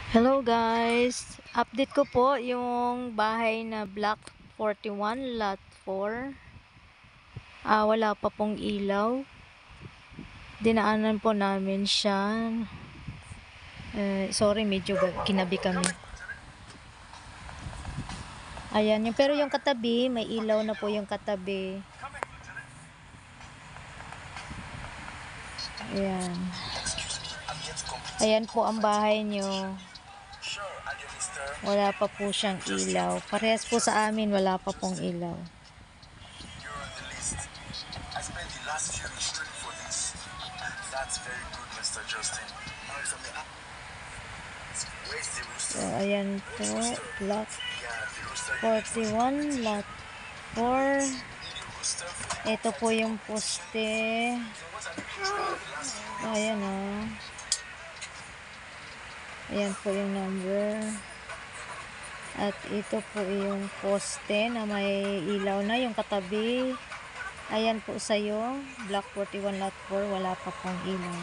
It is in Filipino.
Hello guys! Update ko po yung bahay na Block 41 Lot 4. Wala pa pong ilaw. Dinaanan po namin siya. Sorry, medyo kinabi kami. Ayan, pero yung katabi, may ilaw na po yung katabi. Ayan. Ayan po ang bahay nyo. Wala pa po siyang ilaw. Parehas po sa amin, wala pa pong ilaw. I spent the last few weeks looking for this. That's very good, Mr. Justin. Where's the rooster? So, ayan po. Block 41, Lot 4. Ito po yung poste. Ayan o. Ayan po yung number. At ito po yung poste na may ilaw na yung katabi. Ayan po sa'yo. Block 41 Lot 4. Wala pa pong ilaw.